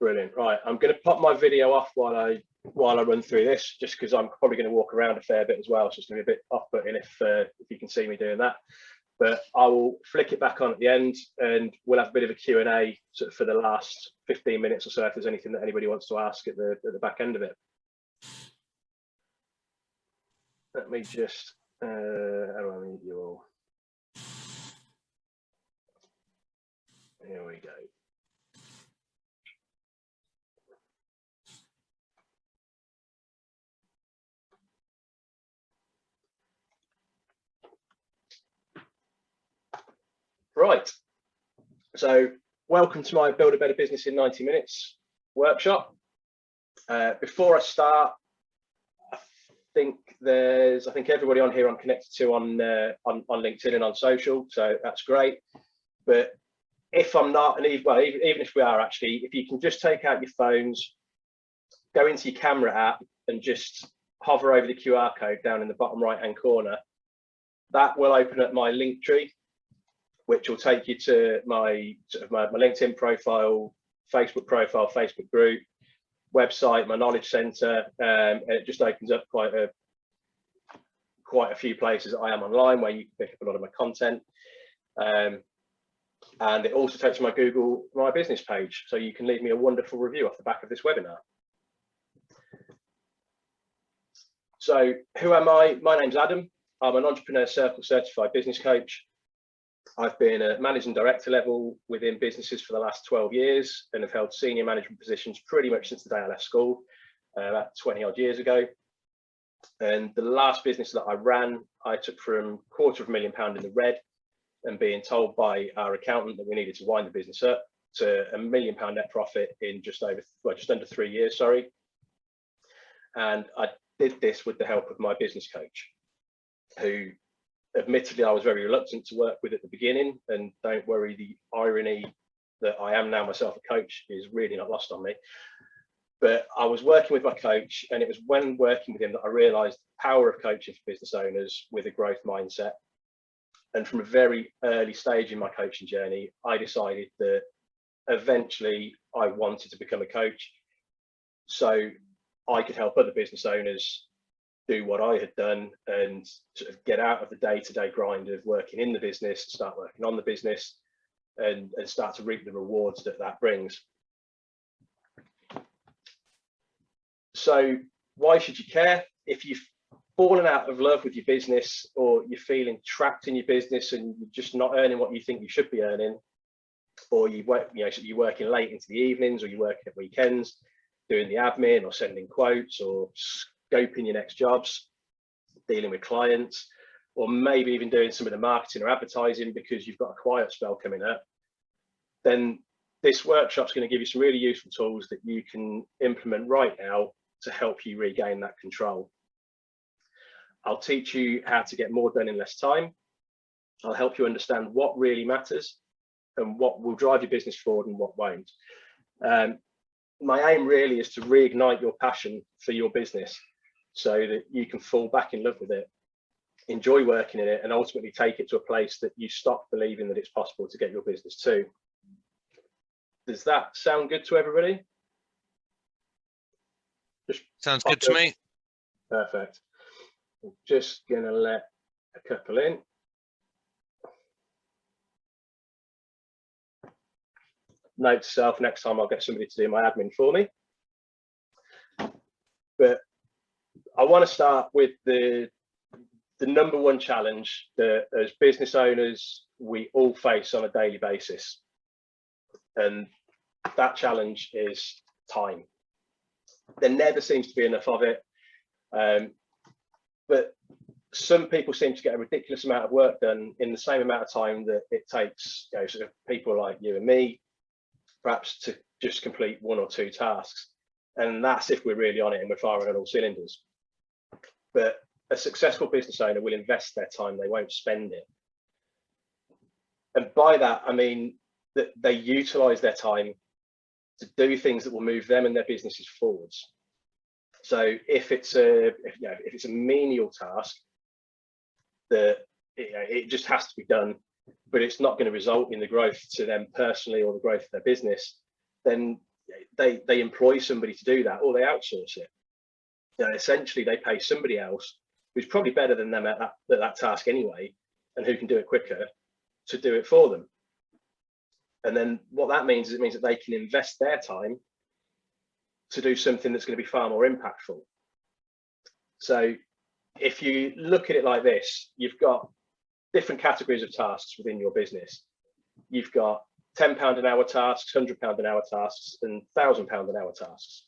Brilliant. Right, I'm going to pop my video off while I run through this, just because I'm probably going to walk around a fair bit as well, so it's going to be a bit off-putting if you can see me doing that. But I will flick it back on at the end, and we'll have a bit of a Q&A sort of for the last 15 minutes or so, if there's anything that anybody wants to ask at the back end of it. Let me just how do I mute you all? Here we go. Right, so welcome to my Build a Better Business in 90 Minutes workshop. Before I start, I think everybody on here I'm connected to on LinkedIn and on social, so that's great. But if I'm not, and even if we are actually, if you can just take out your phones, go into your camera app and just hover over the QR code down in the bottom right hand corner, that will open up my link tree, which will take you to my LinkedIn profile, Facebook group, website, my knowledge center, and it just opens up quite a few places that I am online where you can pick up a lot of my content. And it also takes my Google My Business page, so you can leave me a wonderful review off the back of this webinar. So who am I? My name's Adam. I'm an Entrepreneur Circle certified business coach. I've been at managing director level within businesses for the last 12 years and have held senior management positions pretty much since the day I left school, about 20 odd years ago. And the last business that I ran, I took from £250,000 in the red and being told by our accountant that we needed to wind the business up to £1 million net profit in just under 3 years, sorry. And I did this with the help of my business coach, who admittedly I was very reluctant to work with at the beginning, and don't worry, the irony that I am now myself a coach is really not lost on me. But I was working with my coach, and it was when working with him that I realized the power of coaching for business owners with a growth mindset. And from a very early stage in my coaching journey, I decided that eventually I wanted to become a coach so I could help other business owners do what I had done and sort of get out of the day-to-day grind of working in the business, start working on the business, and start to reap the rewards that brings. So why should you care? If you've fallen out of love with your business, or you're feeling trapped in your business and you're just not earning what you think you should be earning, or you're working late into the evenings, or you're working at weekends, doing the admin or sending quotes or scoping your next jobs, dealing with clients, or maybe even doing some of the marketing or advertising because you've got a quiet spell coming up, then this workshop's going to give you some really useful tools that you can implement right now to help you regain that control. I'll teach you how to get more done in less time. I'll help you understand what really matters and what will drive your business forward and what won't. My aim really is to reignite your passion for your business so that you can fall back in love with it, enjoy working in it, and ultimately take it to a place that you stop believing that it's possible to get your business to. Does that sound good to everybody? Sounds good to me. Perfect. I'm just going to let a couple in. Note to self, next time I'll get somebody to do my admin for me. But I want to start with the number one challenge that as business owners we all face on a daily basis. And that challenge is time. There never seems to be enough of it. But some people seem to get a ridiculous amount of work done in the same amount of time that it takes, sort of people like you and me, perhaps to just complete 1 or 2 tasks. And that's if we're really on it and we're firing on all cylinders. But a successful business owner will invest their time, they won't spend it. And by that, I mean that they utilize their time to do things that will move them and their businesses forwards. So if it's a menial task that it just has to be done, but it's not going to result in the growth to them personally or the growth of their business, then they employ somebody to do that, or they outsource it. Essentially, they pay somebody else who's probably better than them at that task anyway, and who can do it quicker, to do it for them. And then what that means is it means that they can invest their time to do something that's going to be far more impactful. So if you look at it like this, you've got different categories of tasks within your business. You've got £10 an hour tasks, £100 an hour tasks, and £1,000 an hour tasks.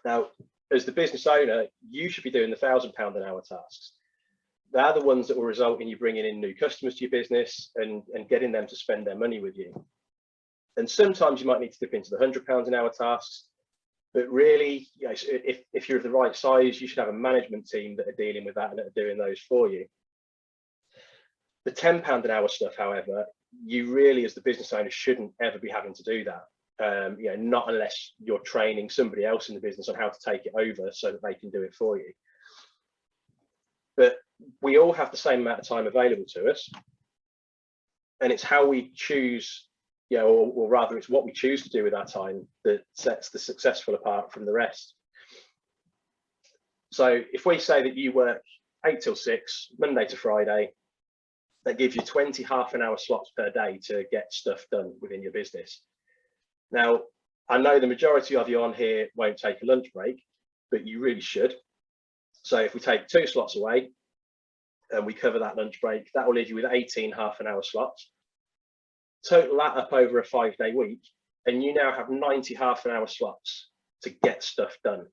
Now, as the business owner, you should be doing the £1,000 an hour tasks. They're the ones that will result in you bringing in new customers to your business and getting them to spend their money with you. And sometimes you might need to dip into the £100 an hour tasks, but really, if you're of the right size, you should have a management team that are dealing with that and that are doing those for you. The £10 an hour stuff, however, you really, as the business owner, shouldn't ever be having to do that. Not unless you're training somebody else in the business on how to take it over so that they can do it for you. But we all have the same amount of time available to us, and it's how we choose, or rather it's what we choose to do with our time that sets the successful apart from the rest. So if we say that you work 8 till 6, Monday to Friday, that gives you 20 half-an-hour slots per day to get stuff done within your business. Now, I know the majority of you on here won't take a lunch break, but you really should. So if we take 2 slots away and we cover that lunch break, that will leave you with 18 half-an-hour slots. Total that up over a 5-day week, and you now have 90 half-an-hour slots to get stuff done.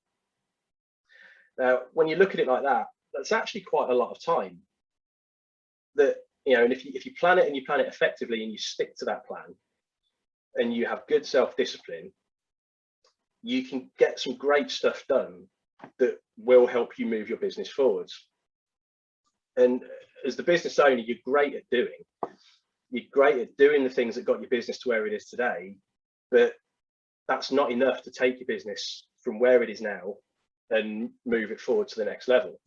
Now, when you look at it like that, that's actually quite a lot of time. That, and if you plan it and you plan it effectively and you stick to that plan and you have good self-discipline, you can get some great stuff done that will help you move your business forwards. And as the business owner, you're great at doing the things that got your business to where it is today, but that's not enough to take your business from where it is now and move it forward to the next level.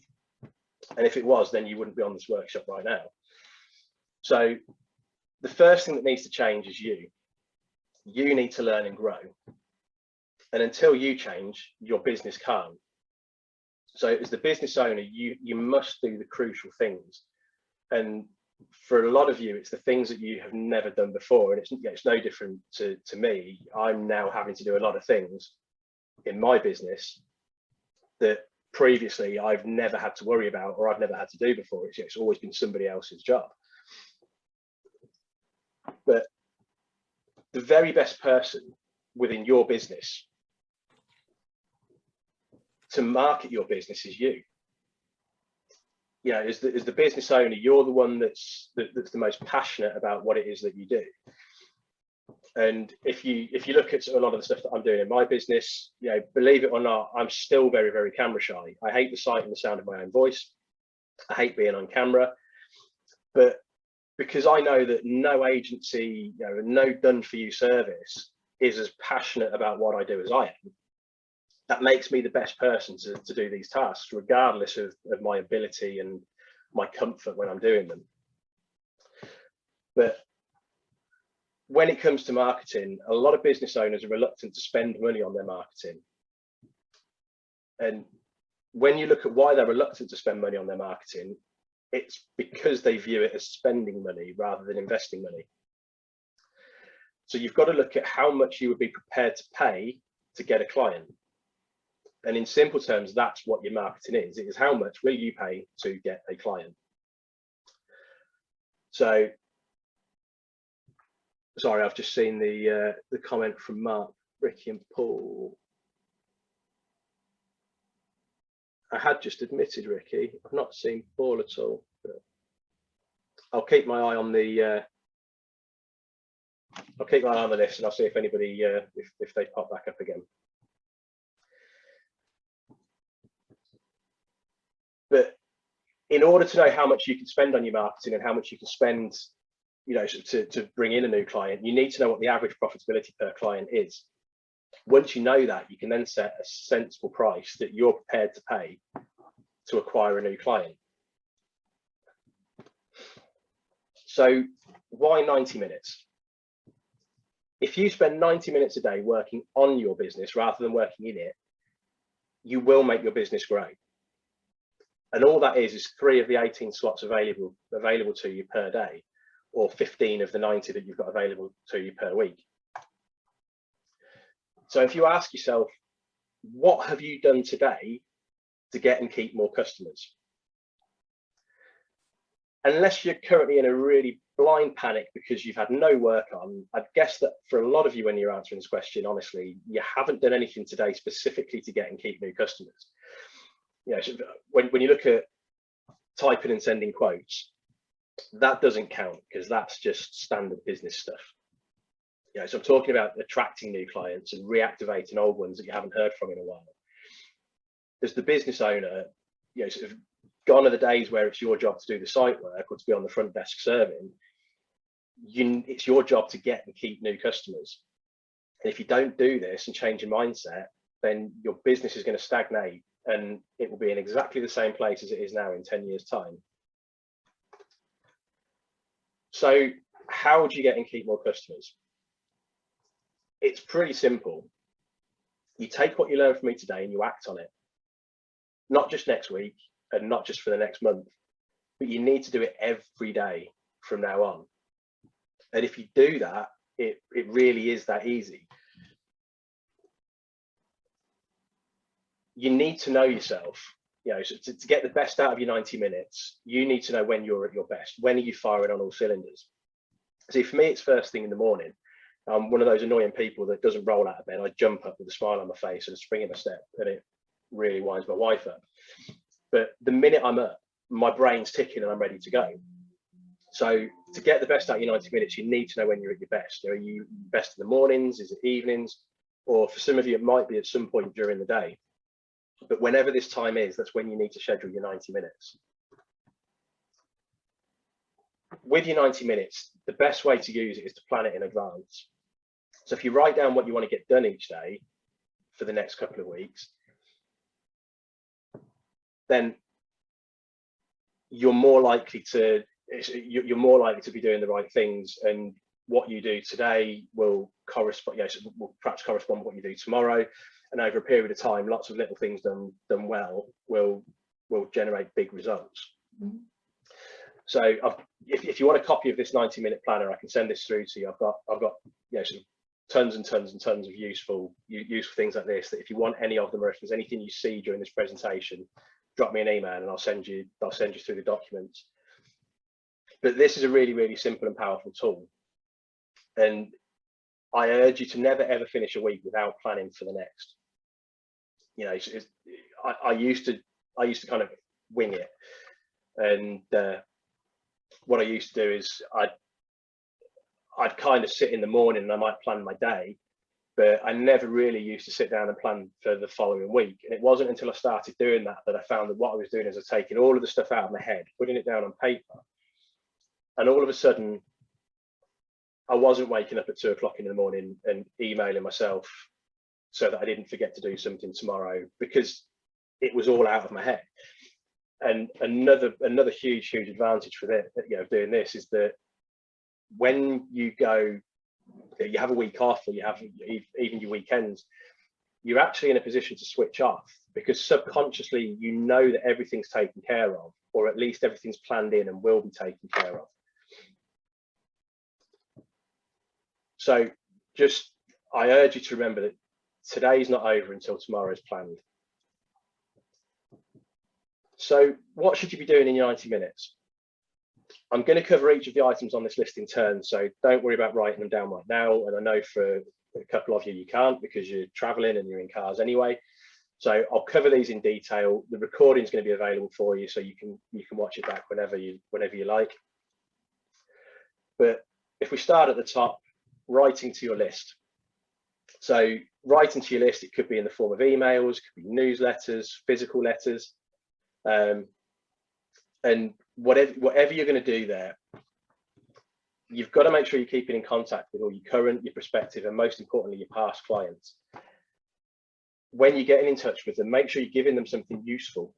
And if it was, then you wouldn't be on this workshop right now. So the first thing that needs to change is you need to learn and grow. And until you change, your business can't. So as the business owner, you must do the crucial things. And for a lot of you, it's the things that you have never done before. And it's no different to me. I'm now having to do a lot of things in my business that previously I've never had to worry about, or I've never had to do before. It's always been somebody else's job. But the very best person within your business to market your business is you. As the business owner, you're the one that's the most passionate about what it is that you do. And if you look at a lot of the stuff that I'm doing in my business, believe it or not, I'm still very, very camera shy. I hate the sight and the sound of my own voice. I hate being on camera. But because I know that no agency, no done for you service is as passionate about what I do as I am, that makes me the best person to do these tasks, regardless of my ability and my comfort when I'm doing them. But when it comes to marketing, a lot of business owners are reluctant to spend money on their marketing. And when you look at why they're reluctant to spend money on their marketing, it's because they view it as spending money rather than investing money. So you've got to look at how much you would be prepared to pay to get a client. And in simple terms, that's what your marketing is. It is how much will you pay to get a client. So, sorry, I've just seen the comment from Mark, Ricky and Paul. I had just admitted Ricky. I've not seen Paul at all. But I'll keep my eye on the list, and I'll see if anybody if they pop back up again. But in order to know how much you can spend on your marketing and how much you can spend, to bring in a new client, you need to know what the average profitability per client is. Once you know that, you can then set a sensible price that you're prepared to pay to acquire a new client. So why 90 minutes? If you spend 90 minutes a day working on your business rather than working in it, you will make your business grow. And all that is 3 of the 18 slots available to you per day, or 15 of the 90 that you've got available to you per week. So if you ask yourself, what have you done today to get and keep more customers? Unless you're currently in a really blind panic because you've had no work on, I'd guess that for a lot of you, when you're answering this question, honestly, you haven't done anything today specifically to get and keep new customers. You know, so when you look at typing and sending quotes, that doesn't count because that's just standard business stuff. You know, so I'm talking about attracting new clients and reactivating old ones that you haven't heard from in a while. As the business owner, you know, sort of gone are the days where it's your job to do the site work or to be on the front desk serving. It's your job to get and keep new customers. And if you don't do this and change your mindset, then your business is going to stagnate and it will be in exactly the same place as it is now in 10 years' time. So how would you get and keep more customers? It's pretty simple. You take what you learned from me today and you act on it. Not just next week and not just for the next month, but you need to do it every day from now on. And if you do that, it really is that easy. You need to know yourself. You know, so to get the best out of your 90 minutes, you need to know when you're at your best. When are you firing on all cylinders? See, for me, it's first thing in the morning. I'm one of those annoying people that doesn't roll out of bed. I jump up with a smile on my face and a spring in my step, and it really winds my wife up. But the minute I'm up, my brain's ticking and I'm ready to go. So to get the best out of your 90 minutes, you need to know when you're at your best. Are you best in the mornings? Is it evenings? Or for some of you, it might be at some point during the day. But whenever this time is, that's when you need to schedule your 90 minutes. With your 90 minutes, the best way to use it is to plan it in advance. So if you write down what you want to get done each day for the next couple of weeks, then you're more likely to be doing the right things, and what you do today will correspond, will perhaps correspond with what you do tomorrow, and over a period of time, lots of little things done well will generate big results. Mm-hmm. So if you want a copy of this 90-minute planner, I can send this through to you. I've got sort of tons and tons and tons of useful things like this, that if you want any of them, or if there's anything you see during this presentation, drop me an email and I'll send you through the documents. But this is a really, really simple and powerful tool. And I urge you to never, ever finish a week without planning for the next. You know, I used to kind of wing it. And what I used to do is I'd kind of sit in the morning and I might plan my day, but I never really used to sit down and plan for the following week. And it wasn't until I started doing that I found that what I was doing is I was taking all of the stuff out of my head, putting it down on paper. And all of a sudden, I wasn't waking up at 2 o'clock in the morning and emailing myself so that I didn't forget to do something tomorrow, because it was all out of my head. And another huge advantage for that, doing this, is that when you have a week off, or you have even your weekends, you're actually in a position to switch off, because subconsciously you know that everything's taken care of, or at least everything's planned in and will be taken care of. So I urge you to remember that today's not over until tomorrow's planned. So what should you be doing in your 90 minutes? I'm going to cover each of the items on this list in turn, so don't worry about writing them down right now. And I know for a couple of you can't, because you're traveling and you're in cars anyway. So I'll cover these in detail. The recording is going to be available for you, so you can watch it back whenever you like. But if we start at the top, writing to your list. So writing to your list, it could be in the form of emails, it could be newsletters, physical letters, and whatever you're going to do there, you've got to make sure you're keeping in contact with all your current, your prospective, and most importantly, your past clients. When you're getting in touch with them, make sure you're giving them something useful.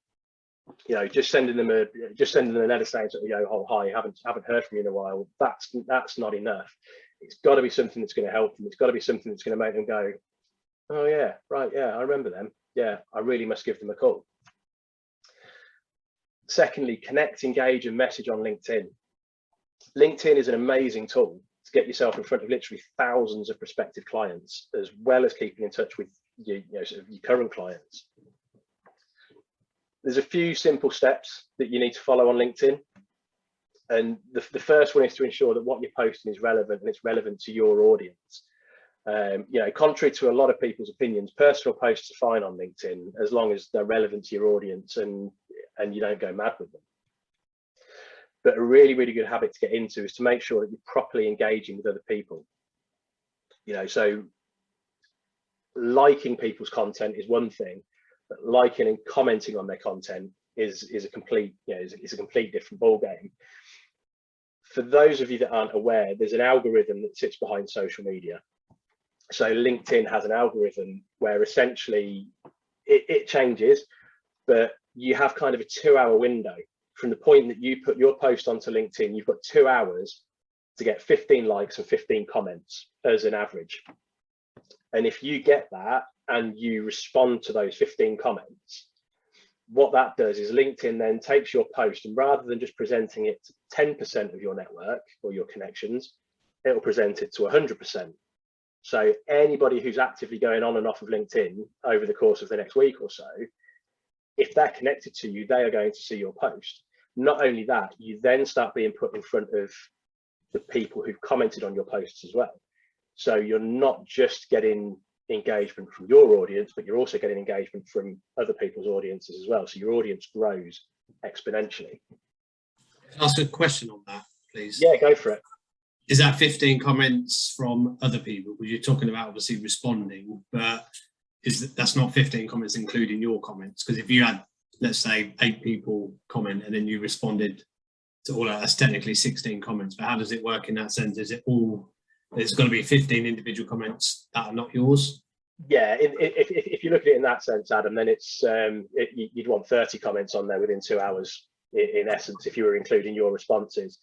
Just sending them a letter saying, oh hi, I haven't heard from you in a while. That's not enough. it's got to be something that's going to help them. It's got to be something that's going to make them go, oh yeah, right, yeah, I remember them. Yeah, I really must give them a call. Secondly, connect, engage, and message on LinkedIn. LinkedIn is an amazing tool to get yourself in front of literally thousands of prospective clients, as well as keeping in touch with sort of your current clients. There's a few simple steps that you need to follow on LinkedIn. And the first one is to ensure that what you're posting is relevant, and it's relevant to your audience. Contrary to a lot of people's opinions, personal posts are fine on LinkedIn as long as they're relevant to your audience and you don't go mad with them. But a really, really good habit to get into is to make sure that you're properly engaging with other people. So liking people's content is one thing, but liking and commenting on their content is a complete different ballgame. For those of you that aren't aware, there's an algorithm that sits behind social media. So LinkedIn has an algorithm where essentially it changes, but you have kind of a 2-hour window from the point that you put your post onto LinkedIn. You've got 2 hours to get 15 likes and 15 comments as an average. And if you get that and you respond to those 15 comments, what that does is LinkedIn then takes your post, and rather than just presenting it to 10% of your network or your connections, it'll present it to 100%. So anybody who's actively going on and off of LinkedIn over the course of the next week or so, if they're connected to you, they are going to see your post. Not only that, you then start being put in front of the people who've commented on your posts as well. So you're not just getting engagement from your audience, but you're also getting engagement from other people's audiences as well. So your audience grows exponentially. Can I ask a question on that, please? Yeah, go for it. Is that 15 comments from other people? Well, you're talking about obviously responding, but that's not 15 comments including your comments? Because if you had, let's say, 8 people comment and then you responded to all that, that's technically 16 comments. But how does it work in that sense? Is it all, there's got to be 15 individual comments that are not yours? Yeah, if you look at it in that sense, Adam, then it's you'd want 30 comments on there within 2 hours, in essence, if you were including your responses.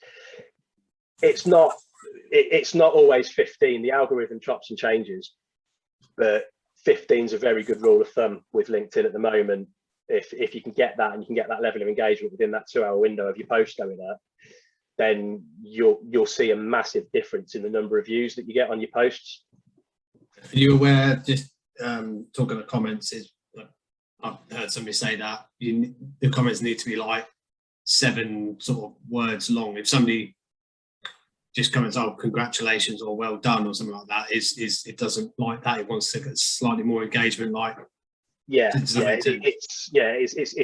It's not always 15. The algorithm chops and changes, but 15 is a very good rule of thumb with LinkedIn at the moment. If you can get that, and you can get that level of engagement within that 2-hour window of your post going up, then you'll see a massive difference in the number of views that you get on your posts. Are you aware, just talking of comments, is I've heard somebody say that the comments need to be like 7 sort of words long. If somebody just comments, oh, congratulations or well done or something like that, it doesn't like that. It wants to get slightly more engagement, like it's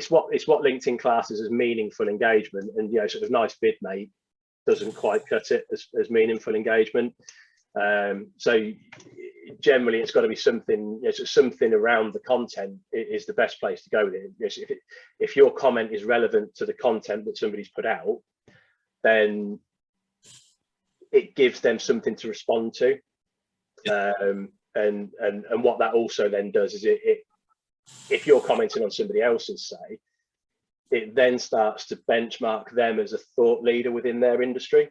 what LinkedIn classes as meaningful engagement, and sort of nice bid mate doesn't quite cut it as meaningful engagement. So generally it's got to be something, something around the content is the best place to go with it. If your comment is relevant to the content that somebody's put out, then it gives them something to respond to. And what that also then does is if you're commenting on somebody else's, say, it then starts to benchmark them as a thought leader within their industry.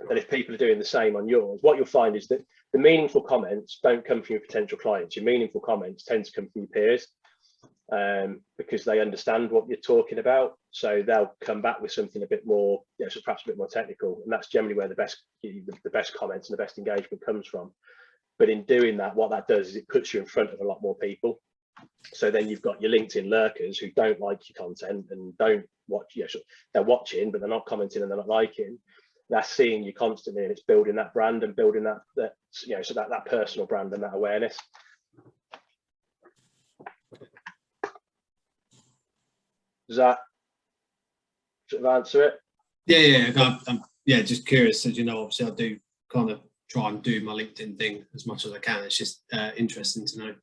And if people are doing the same on yours, what you'll find is that the meaningful comments don't come from your potential clients. Your meaningful comments tend to come from your peers, because they understand what you're talking about. So they'll come back with something a bit more, so perhaps a bit more technical, and that's generally where the best comments and the best engagement comes from. But in doing that, what that does is it puts you in front of a lot more people. So then you've got your LinkedIn lurkers who don't like your content and don't watch. They're watching, but they're not commenting and they're not liking. They're seeing you constantly, and it's building that brand and building that personal brand and that awareness. Does that sort of answer it? Yeah, just curious. As you know, obviously I do kind of try and do my LinkedIn thing as much as I can. It's just interesting to know.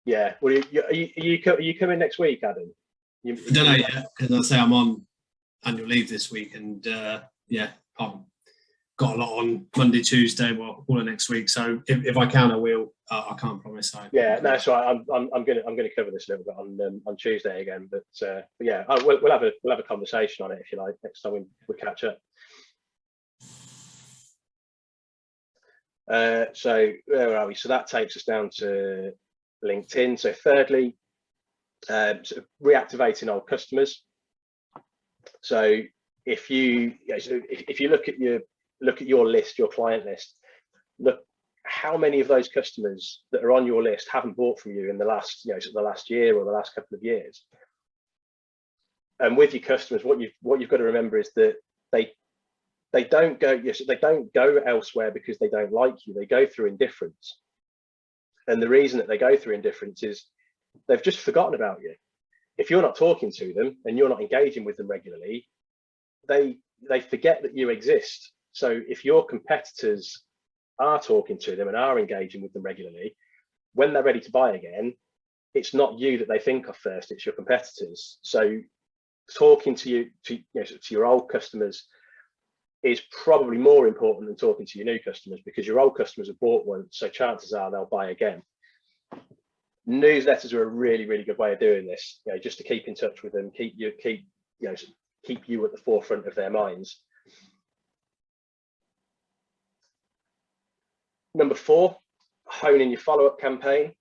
Yeah. Well, are you coming next week, Adam? I don't know yet, because I say I'm on annual leave this week, and I've got a lot on Monday, Tuesday, well, all of next week. So if I can, I will. I can't promise. Yeah, no, that's right. I'm gonna cover this a little bit on Tuesday again, but yeah, we'll have a conversation on it if you like next time we catch up. So where are we? So that takes us down to LinkedIn. So thirdly, sort of reactivating old customers. So if you look at your list, your client list, look how many of those customers that are on your list haven't bought from you in the last, sort of the last year or the last couple of years. And with your customers, what you've got to remember is that they don't go elsewhere because they don't like you. They go through indifference. And the reason that they go through indifference is they've just forgotten about you. If you're not talking to them and you're not engaging with them regularly, they forget that you exist. So if your competitors are talking to them and are engaging with them regularly, when they're ready to buy again, it's not you that they think of first, it's your competitors. So talking to your old customers is probably more important than talking to your new customers, because your old customers have bought once, so chances are they'll buy again. Newsletters are a really, really good way of doing this, just to keep in touch with them, keep you at the forefront of their minds. Number 4, honing your follow-up campaign.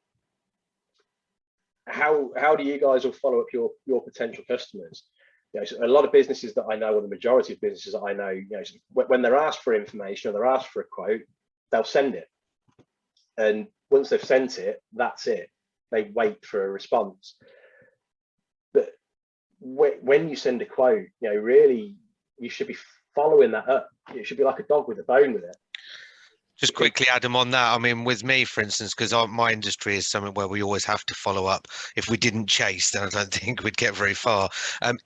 How do you guys all follow up your potential customers? So a lot of businesses that I know, or the majority of businesses that I know, when they're asked for information or they're asked for a quote, they'll send it. And once they've sent it, that's it. They wait for a response. But when you send a quote, really, you should be following that up. It should be like a dog with a bone with it. Just quickly, Adam, on that, I mean, with me, for instance, because my industry is something where we always have to follow up. If we didn't chase, then I don't think we'd get very far.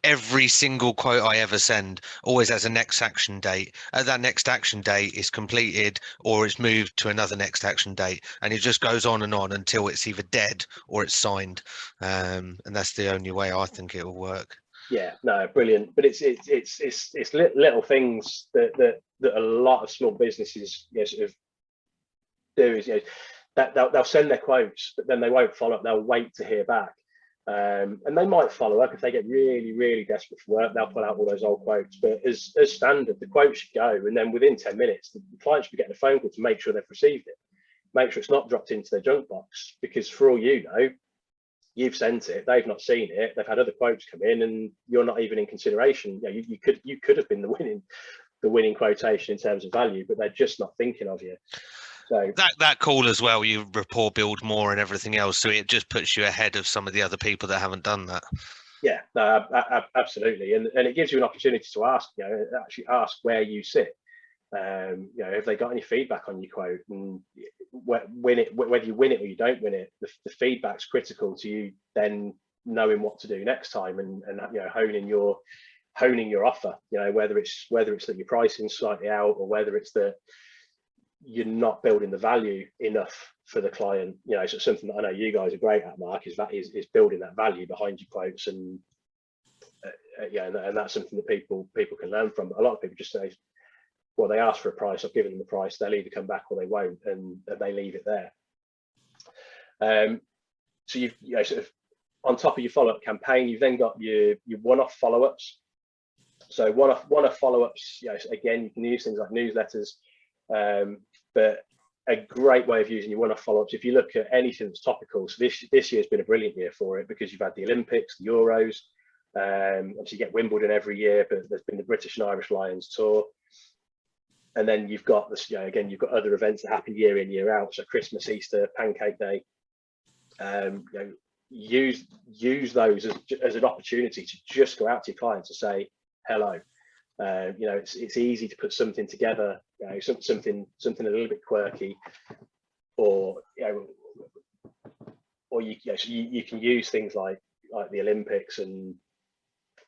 Every single quote I ever send always has a next action date. That next action date is completed or it's moved to another next action date. And it just goes on until it's either dead or it's signed. And that's the only way I think it will work. Yeah, no, brilliant. But it's little things that a lot of small businesses sort of do, is that they'll send their quotes, but then they won't follow up. They'll wait to hear back, and they might follow up if they get really, really desperate for work. They'll pull out all those old quotes. But as standard, the quote should go, and then within 10 minutes, the client should be getting a phone call to make sure they've received it, make sure it's not dropped into their junk box, because for all you know, you've sent it, they've not seen it, they've had other quotes come in, and you're not even in consideration. You could have been the winning quotation in terms of value, but they're just not thinking of you. So that call as well, you rapport build more and everything else, so it just puts you ahead of some of the other people that haven't done that. Yeah, no, absolutely, and it gives you an opportunity to ask, actually ask where you sit. Have they got any feedback on your quote, and whether you win it or you don't win it, the feedback's critical to you then knowing what to do next time, and honing your offer. Whether it's that your pricing's slightly out, or whether it's that you're not building the value enough for the client. So something that I know you guys are great at, Mark, is building that value behind your quotes, and and that's something that people can learn from. But a lot of people just say, well, they ask for a price, I've given them the price, they'll either come back or they won't, and they leave it there. So you've sort of, on top of your follow-up campaign, you've then got your one-off follow-ups. So one-off follow-ups, again, you can use things like newsletters, but a great way of using your one-off follow-ups, if you look at anything that's topical, so this year's been a brilliant year for it, because you've had the Olympics, the Euros, obviously you get Wimbledon every year, but there's been the British and Irish Lions tour. And then you've got this, again, you've got other events that happen year in, year out. So Christmas, Easter, Pancake Day. Use those as an opportunity to just go out to your clients and say hello. It's easy to put something together, something a little bit quirky, or you can use things like the Olympics and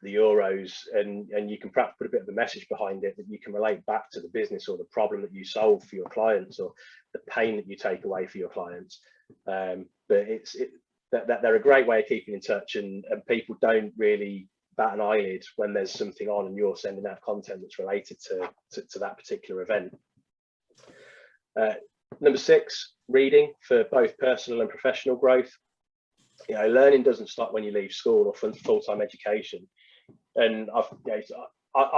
the Euros, and you can perhaps put a bit of a message behind it that you can relate back to the business, or the problem that you solve for your clients, or the pain that you take away for your clients. But they're a great way of keeping in touch, and people don't really bat an eyelid when there's something on and you're sending out content that's related to that particular event. Number 6, reading for both personal and professional growth. Learning doesn't stop when you leave school or full-time education. And I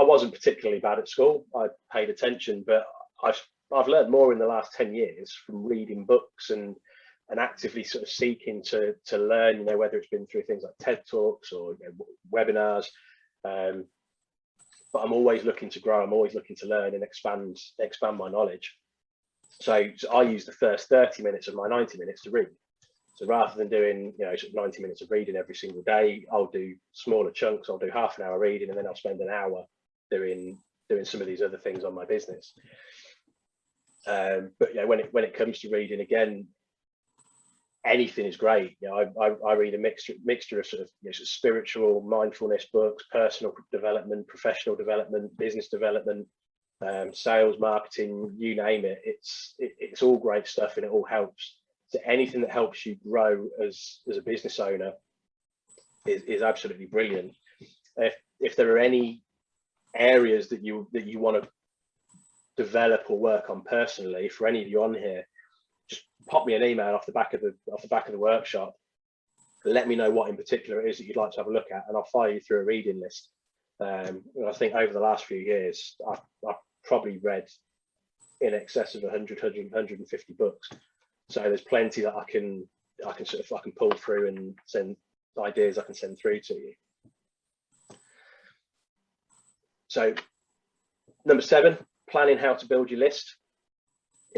wasn't particularly bad at school. I paid attention, but I've learned more in the last 10 years from reading books and actively sort of seeking to learn, you know, whether it's been through things like TED Talks or, you know, webinars. But I'm always looking to grow. I'm always looking to learn and expand my knowledge. So I use the first 30 minutes of my 90 minutes to read. So rather than doing, you know, 90 minutes of reading every single day, I'll do smaller chunks. I'll do half an hour reading, and then I'll spend an hour doing some of these other things on my business. But yeah, when it comes to reading, again, anything is great. You know, I read a mixture of sort of, you know, sort of spiritual mindfulness books, personal development, professional development, business development, sales, marketing, you name it. It's all great stuff, and it all helps. So anything that helps you grow as a business owner is absolutely brilliant. If there are any areas that you want to develop or work on personally, for any of you on here, just pop me an email off the back of the workshop. Let me know what in particular it is that you'd like to have a look at, and I'll fire you through a reading list. I think over the last few years, I've probably read in excess of 150 books. So there's plenty that I can pull through and send ideas I can send through to you. So number 7, planning how to build your list.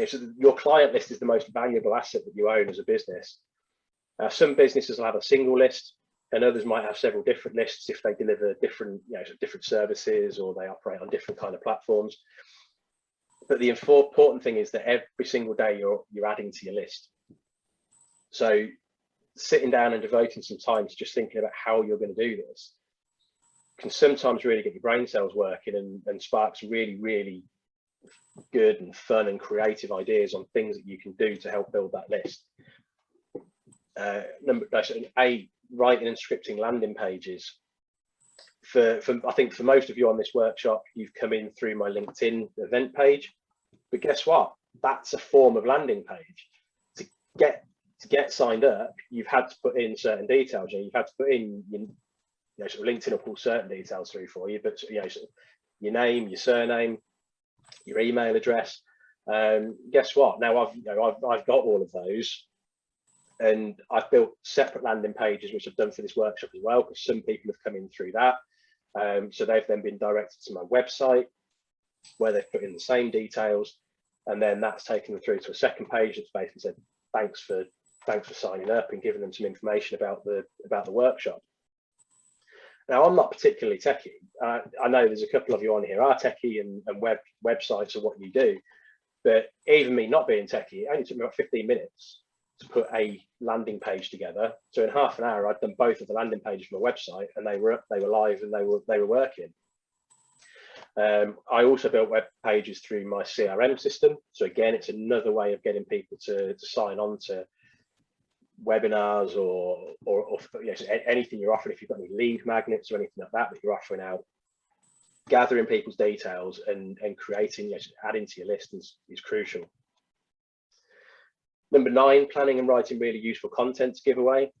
So your client list is the most valuable asset that you own as a business. Some businesses will have a single list, and others might have several different lists if they deliver different, you know, different services, or they operate on different kind of platforms. But the important thing is that every single day you're adding to your list. So sitting down and devoting some time to just thinking about how you're going to do this can sometimes really get your brain cells working and spark some really, really good and fun and creative ideas on things that you can do to help build that list. Number 8, writing and scripting landing pages. I think for most of you on this workshop, you've come in through my LinkedIn event page, but guess what? That's a form of landing page. To get signed up, you've had to put in certain details. You know, you've had to put in, you know, sort of LinkedIn will pull certain details through for you, but, you know, sort of your name, your surname, your email address. Guess what? Now I've got all of those, and I've built separate landing pages, which I've done for this workshop as well, because some people have come in through that. So they've then been directed to my website, where they've put in the same details, and then that's taken them through to a second page that's basically said thanks for signing up, and giving them some information about the workshop. Now, I'm not particularly techie. I know there's a couple of you on here are techie, and websites are what you do, but even me not being techie, it only took me about 15 minutes to put a landing page together. So in half an hour, I'd done both of the landing pages for my website, and they were live, and they were working. I also built web pages through my CRM system. So again, it's another way of getting people to sign on to webinars or you know, anything you're offering. If you've got any lead magnets or anything like that you're offering out, gathering people's details and creating, you know, adding to your list is crucial. Number 9, planning and writing really useful content to give away.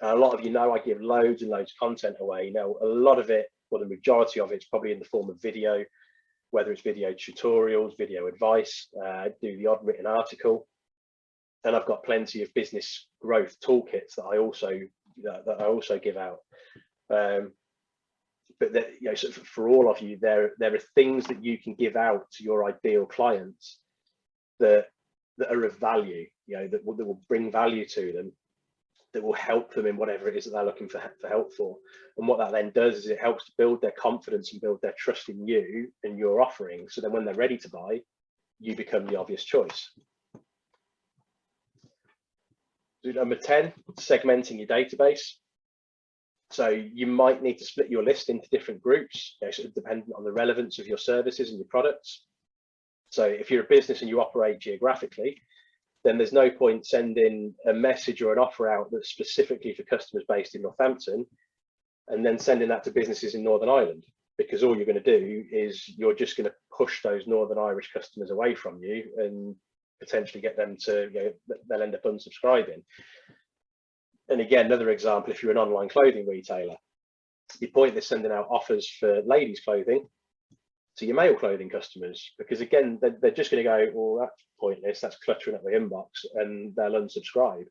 A lot of you know I give loads and loads of content away. Now, a lot of it, well, the majority of it's probably in the form of video, whether it's video tutorials, video advice, do the odd written article. And I've got plenty of business growth toolkits that I also give out. But that, you know, so for all of you, there are things that you can give out to your ideal clients that are of value, you know, that will bring value to them, that will help them in whatever it is that they're looking for help for. And what that then does is it helps to build their confidence and build their trust in you and your offering. So then when they're ready to buy, you become the obvious choice. Number 10, segmenting your database. So you might need to split your list into different groups, you know, sort of dependent on the relevance of your services and your products. So if you're a business and you operate geographically, then there's no point sending a message or an offer out that's specifically for customers based in Northampton and then sending that to businesses in Northern Ireland, because all you're going to do is you're just going to push those Northern Irish customers away from you and potentially get them to, you know, they'll end up unsubscribing. And again, another example, if you're an online clothing retailer, your point is sending out offers for ladies' clothing to your male clothing customers, because again, they're just going to go, well, that's pointless, that's cluttering up my inbox, and they'll unsubscribe,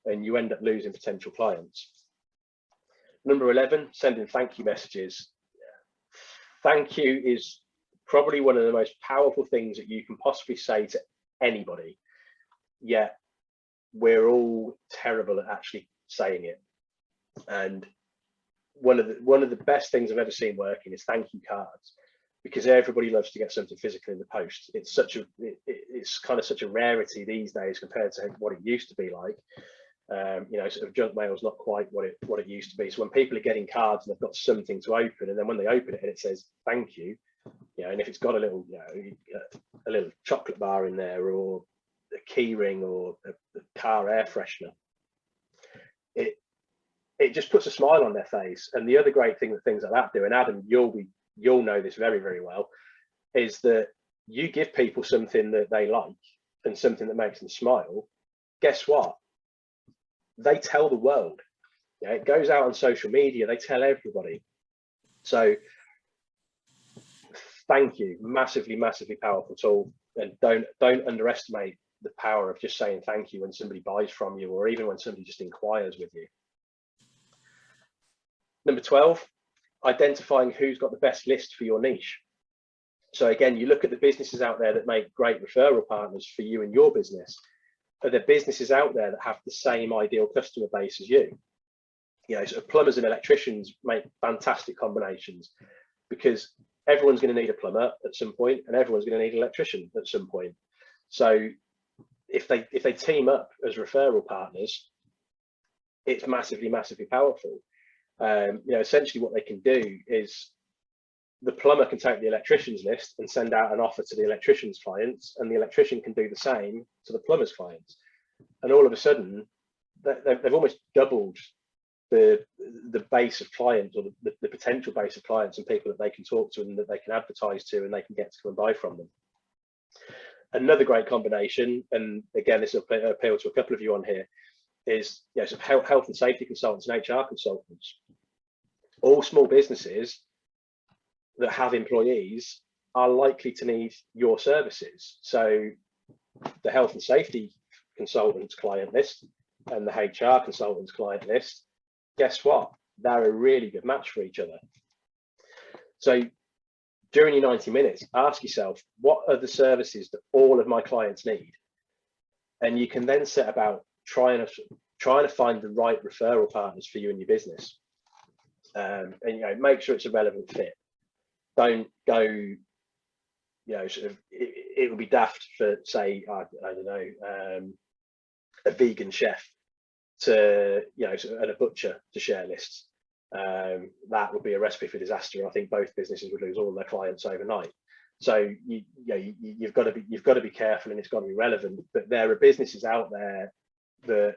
and you end up losing potential clients. Number 11, sending thank you messages. Thank you is probably one of the most powerful things that you can possibly say to anybody, yet we're all terrible at actually saying it. And one of the best things I've ever seen working is thank you cards, because everybody loves to get something physical in the post. It's it's kind of such a rarity these days compared to what it used to be like. You know, sort of junk mail is not quite what it used to be. So when people are getting cards and they've got something to open, and then when they open it and it says thank you, you know, and if it's got a little, you know, a little chocolate bar in there, or a key ring, or a car air freshener, it just puts a smile on their face. And the other great thing that things like that do, and Adam, you'll know this very, very well, is that you give people something that they like and something that makes them smile. Guess what? They tell the world. Yeah, it goes out on social media, they tell everybody. So thank you, massively, massively powerful tool. And don't underestimate the power of just saying thank you when somebody buys from you, or even when somebody just inquires with you. Number 12, identifying who's got the best list for your niche. So again, you look at the businesses out there that make great referral partners for you and your business. Are there businesses out there that have the same ideal customer base as you? You know, so plumbers and electricians make fantastic combinations, because everyone's going to need a plumber at some point, and everyone's going to need an electrician at some point. So if they team up as referral partners, it's massively, massively powerful. You know, essentially what they can do is the plumber can take the electrician's list and send out an offer to the electrician's clients, and the electrician can do the same to the plumber's clients. And all of a sudden, they've almost doubled the base of clients, or the potential base of clients and people that they can talk to and that they can advertise to, and they can get to come and buy from them. Another great combination, and again, this will appeal to a couple of you on here, is, you know, so health and safety consultants and HR consultants. All small businesses that have employees are likely to need your services. So the health and safety consultants client list and the HR consultants client list, guess what? They're a really good match for each other. So during your 90 minutes, ask yourself, what are the services that all of my clients need? And you can then set about trying to find the right referral partners for you and your business. And, you know, make sure it's a relevant fit. Don't go, you know, sort of, it would be daft for, say, I don't know, a vegan chef to, you know, and a butcher to share lists. That would be a recipe for disaster. I think both businesses would lose all their clients overnight. So you've got to be careful, and it's got to be relevant. But there are businesses out there that,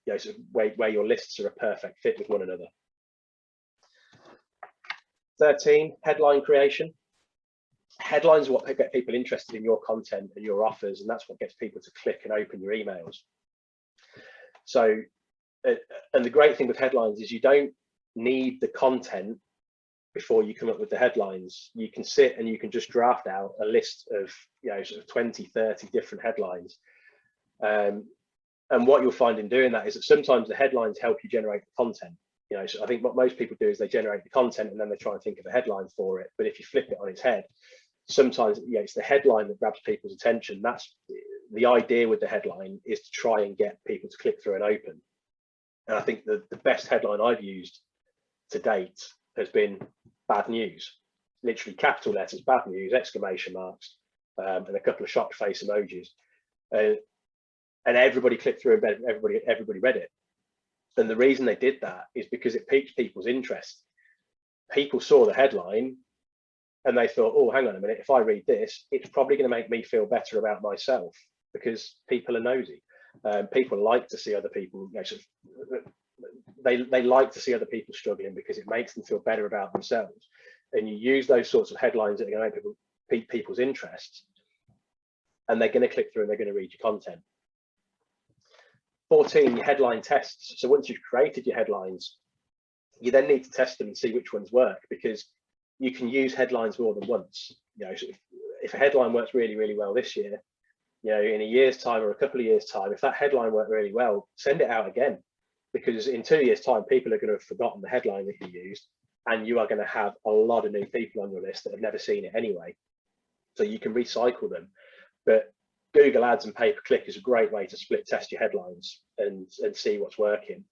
you know, sort of where your lists are a perfect fit with one another. 13, headline creation. Headlines are what get people interested in your content and your offers, and that's what gets people to click and open your emails. So, and the great thing with headlines is you don't need the content before you come up with the headlines. You can sit and you can just draft out a list of, you know, sort of 20, 30 different headlines. And what you'll find in doing that is that sometimes the headlines help you generate the content. You know, so I think what most people do is they generate the content and then they try and think of a headline for it. But if you flip it on its head, sometimes, yeah, it's the headline that grabs people's attention. That's the idea with the headline, is to try and get people to click through and open. And I think the best headline I've used to date has been bad news. Literally capital letters, bad news, exclamation marks, and a couple of shocked face emojis. And everybody clicked through and everybody read it. And the reason they did that is because it piqued people's interest. People saw the headline and they thought, oh, hang on a minute, if I read this, it's probably going to make me feel better about myself, because people are nosy. People like to see other people, you know, sort of, they like to see other people struggling, because it makes them feel better about themselves. And you use those sorts of headlines that are going to pique people's interests, and they're going to click through and they're going to read your content. 14, your headline tests. So once you've created your headlines, you then need to test them and see which ones work, because you can use headlines more than once. You know, if a headline works really, really well this year, you know, in a year's time or a couple of years' time, if that headline worked really well, send it out again, because in 2 years' time, people are going to have forgotten the headline that you used, and you are going to have a lot of new people on your list that have never seen it anyway. So you can recycle them. But Google Ads and pay-per-click is a great way to split test your headlines and see what's working.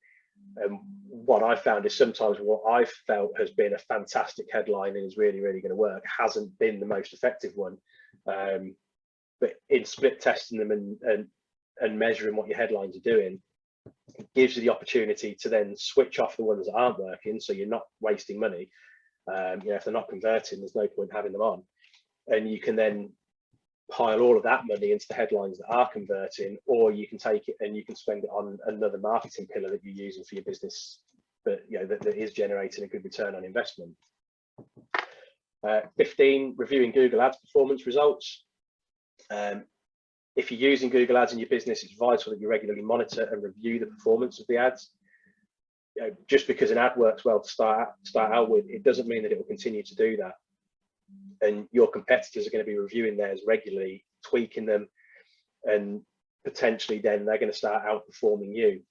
And what I found is sometimes what I've felt has been a fantastic headline and is really, really going to work hasn't been the most effective one. But in split testing them and measuring what your headlines are doing, it gives you the opportunity to then switch off the ones that aren't working, so you're not wasting money. You know, if they're not converting, there's no point having them on. And you can then pile all of that money into the headlines that are converting, or you can take it and you can spend it on another marketing pillar that you're using for your business, but you know that is generating a good return on investment. 15, reviewing Google Ads performance results. If you're using Google Ads in your business, it's vital that you regularly monitor and review the performance of the ads. You know, just because an ad works well to start out with, it doesn't mean that it will continue to do that. And your competitors are going to be reviewing theirs regularly, tweaking them, and potentially then they're going to start outperforming you.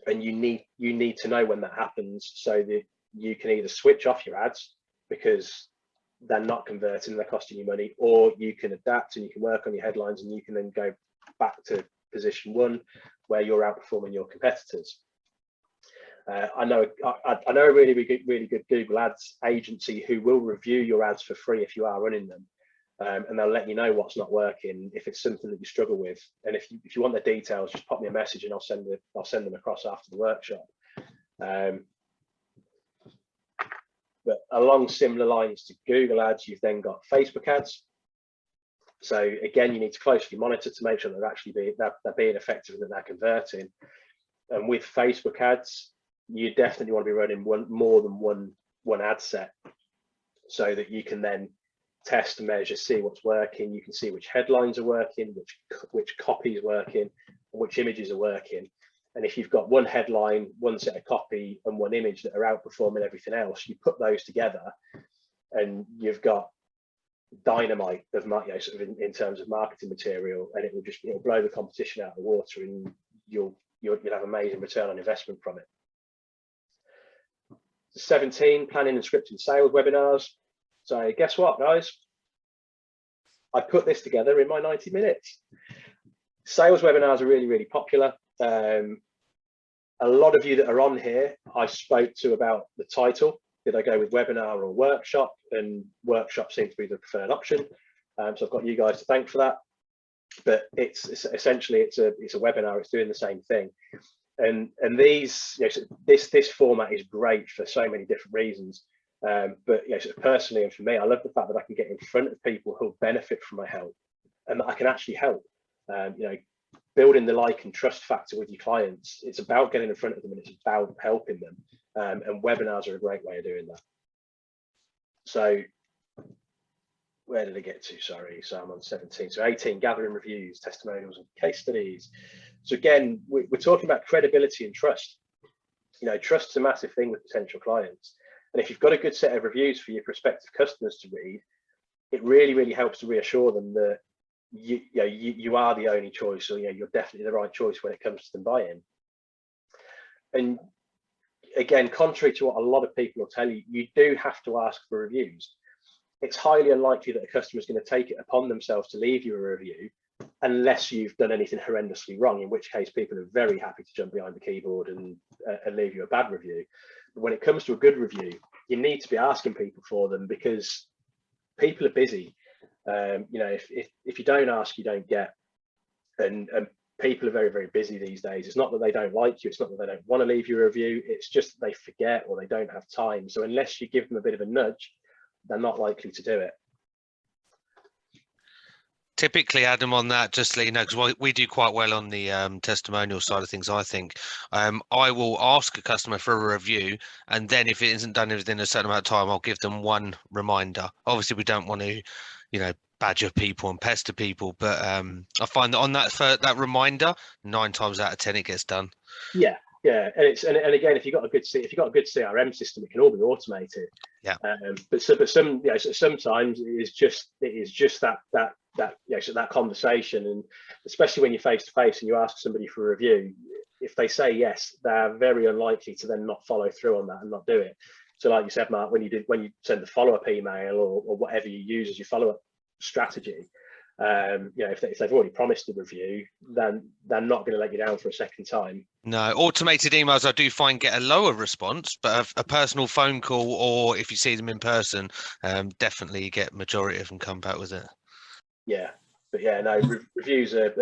And you need to know when that happens, so that you can either switch off your ads because they're not converting, they're costing you money, or you can adapt and you can work on your headlines and you can then go back to position one where you're outperforming your competitors. I know a really good Google Ads agency who will review your ads for free if you are running them, and they'll let you know what's not working if it's something that you struggle with. And if you want the details, just pop me a message and I'll send them across after the workshop. But along similar lines to Google Ads, you've then got Facebook ads. So again, you need to closely monitor to make sure that they're being effective and that they're converting. And with Facebook ads, you definitely want to be running more than one ad set, so that you can then test and measure, see what's working. You can see which headlines are working, which copy is working, which images are working. And if you've got one headline, one set of copy, and one image that are outperforming everything else, you put those together, and you've got dynamite of, you know, sort of in terms of marketing material, and it'll blow the competition out of the water, and you'll have amazing return on investment from it. 17, planning and scripting sales webinars. So guess what, guys? I put this together in my 90 minutes. Sales webinars are really, really popular. A lot of you that are on here, I spoke to about the title. Did I go with webinar or workshop? And workshop seems to be the preferred option. So I've got you guys to thank for that. But it's essentially it's a webinar. It's doing the same thing. And these, you know, this format is great for so many different reasons. But you know, sort of personally and for me, I love the fact that I can get in front of people who'll benefit from my help, and that I can actually help. You know, building the like and trust factor with your clients. It's about getting in front of them, and it's about helping them. And webinars are a great way of doing that. So where did I get to? Sorry, so I'm on 17. So 18, gathering reviews, testimonials, and case studies. So again, we're talking about credibility and trust. You know, trust is a massive thing with potential clients. And if you've got a good set of reviews for your prospective customers to read, it really, really helps to reassure them that you are the only choice, or you know, you're definitely the right choice when it comes to them buying. And again, contrary to what a lot of people will tell you, you do have to ask for reviews. It's highly unlikely that a customer is going to take it upon themselves to leave you a review unless you've done anything horrendously wrong, in which case people are very happy to jump behind the keyboard and leave you a bad review. But when it comes to a good review, you need to be asking people for them, because people are busy. You know, if you don't ask, you don't get. And people are very, very busy these days. It's not that they don't like you, it's not that they don't want to leave you a review, it's just that they forget or they don't have time. So unless you give them a bit of a nudge, they're not likely to do it. Typically, Adam, on that, just to let you know, because we do quite well on the testimonial side of things, I think. I will ask a customer for a review, and then if it isn't done within a certain amount of time, I'll give them one reminder. Obviously, we don't want to, you know, badger people and pester people, but I find that on that reminder, 9 times out of 10 it gets done. Yeah, Yeah, and again, if you've got a good CRM system, it can all be automated. Yeah. But some, you know, so sometimes it is just that you know, so that conversation, and especially when you're face to face and you ask somebody for a review, if they say yes, they're very unlikely to then not follow through on that and not do it. So, like you said, Mark, when you send the follow-up email or whatever you use as your follow-up strategy, you know, if they've already promised a review, then they're not going to let you down for a second time. No, automated emails I do find get a lower response, but a personal phone call, or if you see them in person, definitely you get majority of them come back with it. Yeah, but yeah, no, reviews are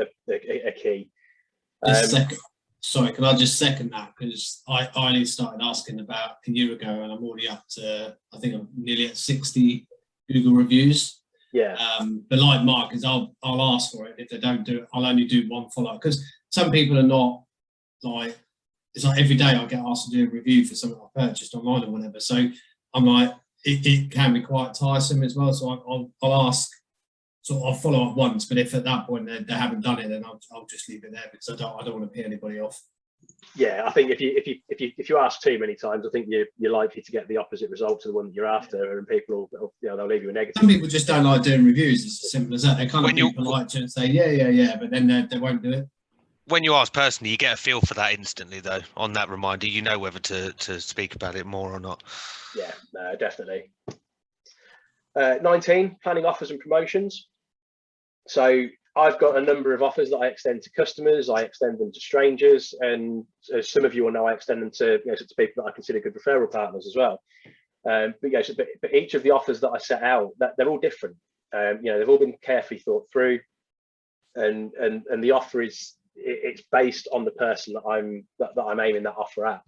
key. Sorry, can I just second that? Because I only started asking about a year ago, and I'm already up to, I think I'm nearly at 60 Google reviews. Yeah. But like Mark, is I'll ask for it. If they don't do it, I'll only do one follow-up, because some people are not like, it's like every day I get asked to do a review for something I purchased online or whatever. So I'm like, it can be quite tiresome as well. So I'll ask. So I'll follow up once, but if at that point they haven't done it, then I'll just leave it there, because I don't want to pay anybody off. Yeah, I think if you ask too many times, I think you're likely to get the opposite result to the one that you're after, and people will, you know, they'll leave you a negative. Some people just don't like doing reviews. It's as simple as that. They kind of be polite to and say yeah, but then they won't do it. When you ask personally, you get a feel for that instantly, though. On that reminder, you know whether to speak about it more or not. Yeah, no, definitely. 19, planning offers and promotions. So I've got a number of offers that I extend to customers. I extend them to strangers, and as some of you will know, I extend them to, you know, to people that I consider good referral partners as well. But yeah, but each of the offers that I set out, that they're all different. You know, they've all been carefully thought through, and the offer it's based on the person that I'm aiming that offer at.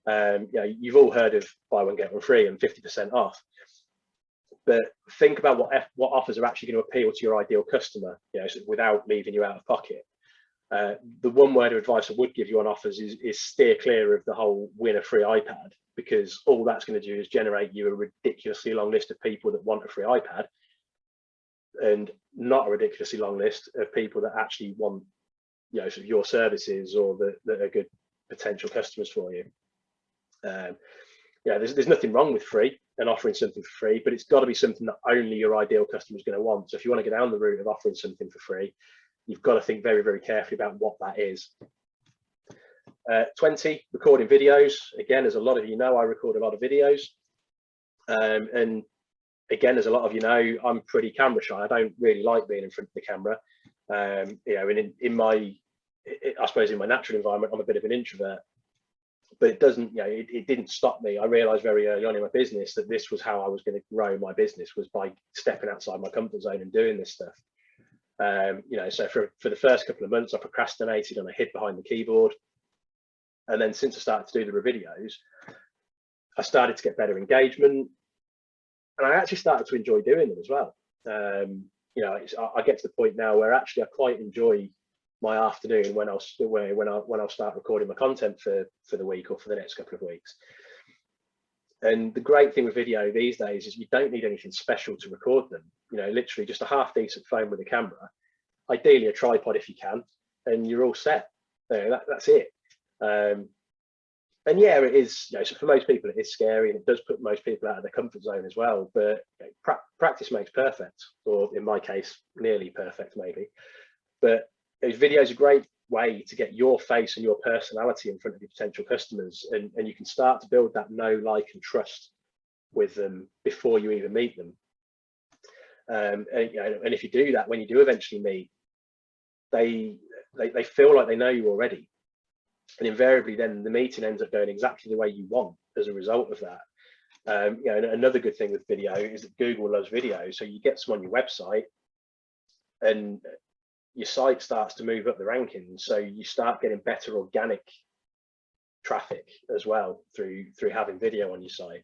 You know, you've all heard of buy one get one free and 50% off. But think about what offers are actually going to appeal to your ideal customer, you know, so without leaving you out of pocket. The one word of advice I would give you on offers is steer clear of the whole win a free iPad, because all that's going to do is generate you a ridiculously long list of people that want a free iPad, and not a ridiculously long list of people that actually want, you know, sort of your services, or that are good potential customers for you. Yeah, there's nothing wrong with free and offering something for free, but it's got to be something that only your ideal customer is going to want. So if you want to go down the route of offering something for free, you've got to think very, very carefully about what that is. 20, recording videos. Again, as a lot of you know, I record a lot of videos. And again, as a lot of you know, I'm pretty camera shy. I don't really like being in front of the camera. You know, and I suppose in my natural environment, I'm a bit of an introvert. But it doesn't, you know, it didn't stop me. I realized very early on in my business that this was how I was going to grow my business, was by stepping outside my comfort zone and doing this stuff. You know, so for the first couple of months, I procrastinated and I hid behind the keyboard. And then since I started to do the videos, I started to get better engagement, and I actually started to enjoy doing them as well. You know, I get to the point now where actually I quite enjoy my afternoon when I'll start recording my content for the week or for the next couple of weeks. And the great thing with video these days is you don't need anything special to record them. You know, literally just a half decent phone with a camera, ideally a tripod if you can, and you're all set. You know, that's it. And yeah, it is, you know, so for most people it is scary, and it does put most people out of their comfort zone as well. But you know, practice makes perfect, or in my case, nearly perfect maybe. But those videos are a great way to get your face and your personality in front of your potential customers, and you can start to build that know, like, and trust with them before you even meet them. And you know, and if you do that, when you do eventually meet, they feel like they know you already, and invariably then the meeting ends up going exactly the way you want as a result of that. You know, and another good thing with video is that Google loves video, so you get some on your website, and your site starts to move up the rankings, so you start getting better organic traffic as well through having video on your site.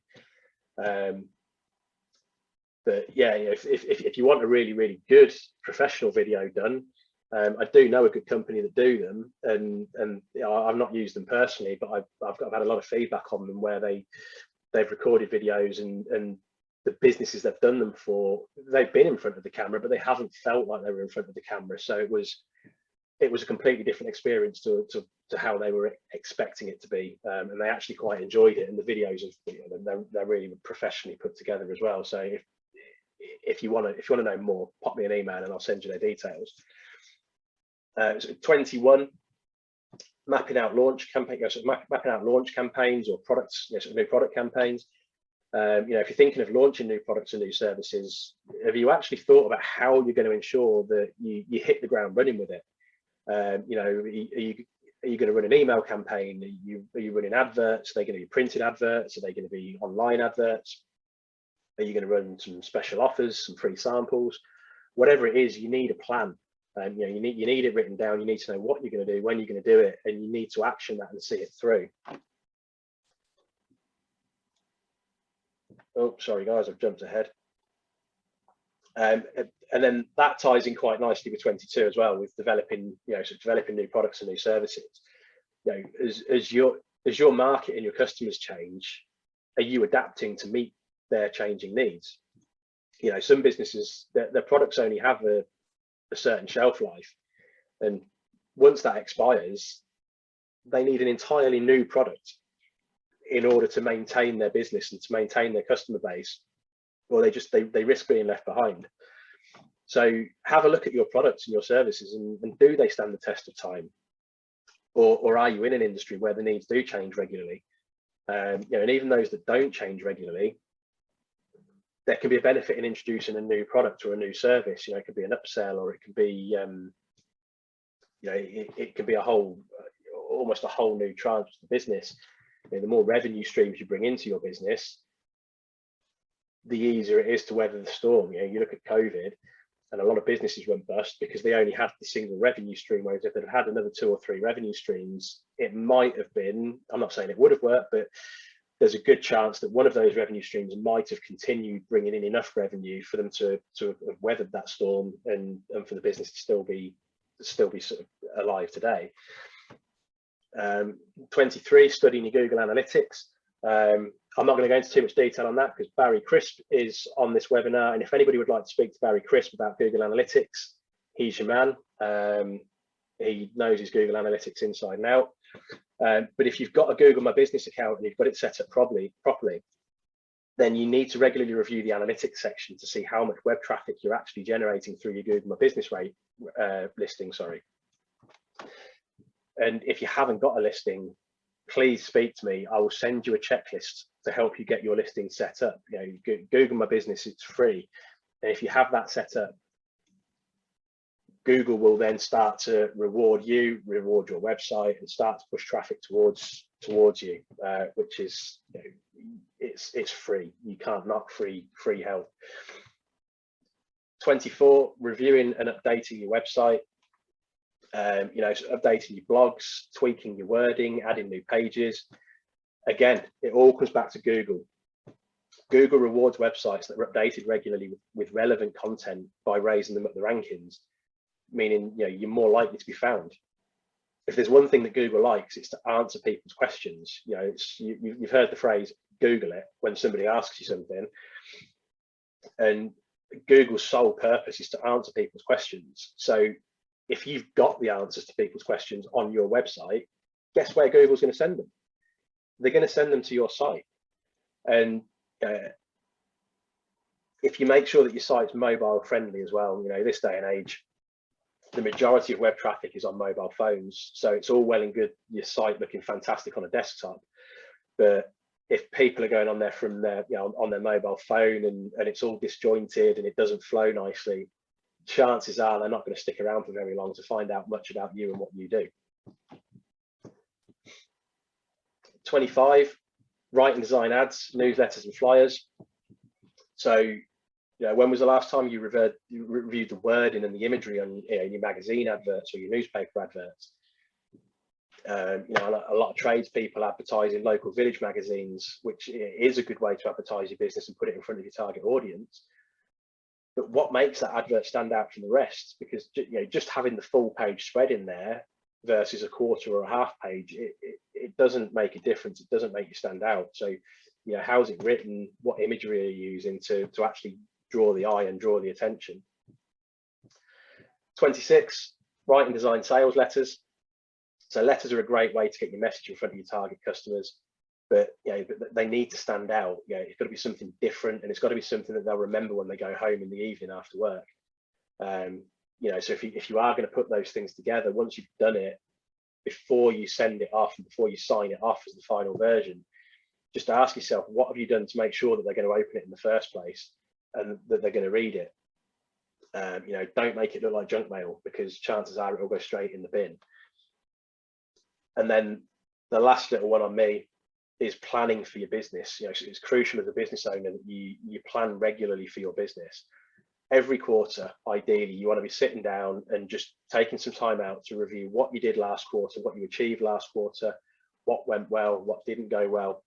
But yeah, if you want a really, really good professional video done, I do know a good company that do them, and you know, I've not used them personally, but I've had a lot of feedback on them where they've recorded videos, and the businesses they've done them for, they've been in front of the camera, but they haven't felt like they were in front of the camera. So it was it was a completely different experience to how they were expecting it to be, and they actually quite enjoyed it. And the videos they're really professionally put together as well. So if you want to know more, pop me an email and I'll send you their details. So 21, mapping out launch campaigns or products, sort of new product campaigns. If you're thinking of launching new products and new services, have you actually thought about how you're going to ensure that you hit the ground running with it? Are you going to run an email campaign? Are you running adverts? Are they going to be printed adverts? Are they going to be online adverts? Are you going to run some special offers, some free samples? Whatever it is, you need a plan. You need it written down. You need to know what you're going to do, when you're going to do it, and you need to action that and see it through. Oh, sorry guys, I've jumped ahead. And then that ties in quite nicely with 22 as well, with developing new products and new services. As your market and your customers change, are you adapting to meet their changing needs? Some businesses, their products only have a certain shelf life, and once that expires, they need an entirely new product in order to maintain their business and to maintain their customer base, or they risk being left behind. So have a look at your products and your services, and do they stand the test of time, or are you in an industry where the needs do change regularly? And even those that don't change regularly, there can be a benefit in introducing a new product or a new service. It could be an upsell, or it can be it can be almost a whole new tranche of the business. The more revenue streams you bring into your business, the easier it is to weather the storm. You look at COVID, and a lot of businesses went bust because they only had the single revenue stream, whereas if they'd have had another 2 or 3 revenue streams, it might have been, I'm not saying it would have worked, but there's a good chance that one of those revenue streams might have continued bringing in enough revenue for them to have weathered that storm, and for the business to still be sort of alive today. 23, studying your Google Analytics. I'm not going to go into too much detail on that because Barry Crisp is on this webinar, and if anybody would like to speak to Barry Crisp about Google Analytics, he's your man. He knows his Google Analytics inside and out. But if you've got a Google My Business account and you've got it set up properly, then you need to regularly review the analytics section to see how much web traffic you're actually generating through your Google My Business listing. And if you haven't got a listing, please speak to me. I will send you a checklist to help you get your listing set up. Google My Business, it's free. And if you have that set up, Google will then start to reward your website, and start to push traffic towards you, which is, it's free. You can't knock free help. 24, reviewing and updating your website. Updating your blogs, tweaking your wording, adding new pages. Again, it all comes back to Google. Google rewards websites that are updated regularly with relevant content by raising them up the rankings, meaning you're more likely to be found. If there's one thing that Google likes, it's to answer people's questions. You've heard the phrase Google it when somebody asks you something, and Google's sole purpose is to answer people's questions. So if you've got the answers to people's questions on your website, guess where Google's going to send them? They're going to send them to your site. And if you make sure that your site's mobile friendly as well, this day and age, the majority of web traffic is on mobile phones. So it's all well and good your site looking fantastic on a desktop, but if people are going on there from on their mobile phone and it's all disjointed and it doesn't flow nicely, chances are they're not going to stick around for very long to find out much about you and what you do. 25, write and design ads, newsletters and flyers. So when was the last time you reviewed the wording and the imagery on your magazine adverts or your newspaper adverts? A lot of tradespeople advertise in local village magazines, which is a good way to advertise your business and put it in front of your target audience. But what makes that advert stand out from the rest? Because just having the full page spread in there versus a quarter or a half page, it doesn't make a difference. It doesn't make you stand out. So how's it written? What imagery are you using to actually draw the eye and draw the attention? 26, write and design sales letters. So letters are a great way to get your message in front of your target customers, but they need to stand out. It's got to be something different, and it's got to be something that they'll remember when they go home in the evening after work. So if you are going to put those things together, once you've done it, before you send it off and before you sign it off as the final version, just ask yourself, what have you done to make sure that they're going to open it in the first place and that they're going to read it? Don't make it look like junk mail, because chances are it will go straight in the bin. And then the last little one on me is planning for your business. It's crucial as a business owner that you plan regularly for your business. Every quarter, ideally, you want to be sitting down and just taking some time out to review what you did last quarter, what you achieved last quarter, what went well, what didn't go well,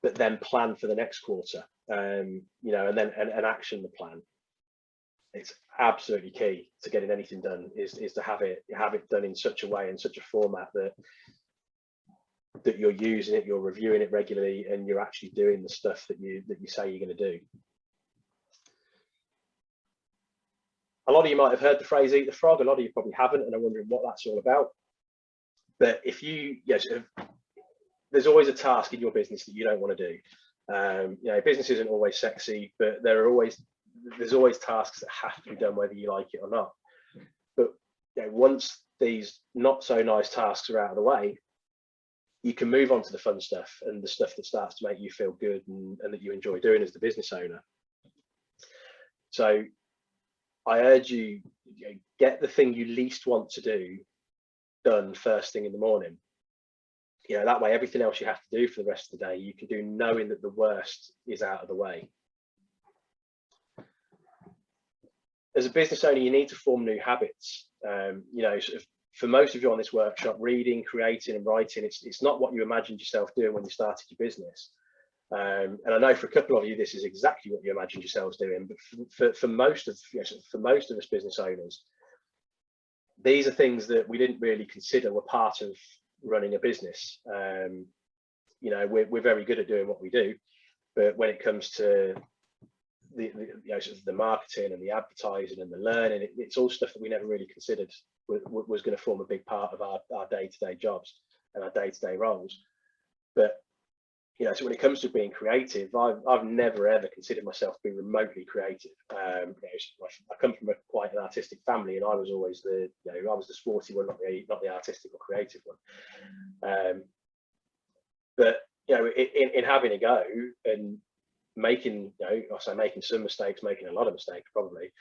but then plan for the next quarter, and then action the plan. It's absolutely key to getting anything done is to have it done in such a way, in such a format that you're using it, you're reviewing it regularly, and you're actually doing the stuff that you say you're going to do. A lot of you might have heard the phrase "eat the frog." A lot of you probably haven't, and I'm wondering what that's all about. But there's always a task in your business that you don't want to do. Business isn't always sexy, but there's always tasks that have to be done whether you like it or not. But once these not so nice tasks are out of the way, you can move on to the fun stuff and the stuff that starts to make you feel good and that you enjoy doing as the business owner. So I urge you, get the thing you least want to do done first thing in the morning. That way everything else you have to do for the rest of the day you can do knowing that the worst is out of the way. As a business owner, you need to form new habits. For most of you on this workshop, reading, creating and writing, it's not what you imagined yourself doing when you started your business. And I know for a couple of you, this is exactly what you imagined yourselves doing. But for most of us business owners, these are things that we didn't really consider were part of running a business. We're very good at doing what we do, but when it comes to the marketing and the advertising and the learning, it's all stuff that we never really considered was going to form a big part of our day-to-day jobs and our day-to-day roles. But so when it comes to being creative, I've never ever considered myself to be remotely creative. I come from quite an artistic family, and I was always the sporty one, not the artistic or creative one. But in having a go and making making some mistakes, making a lot of mistakes probably,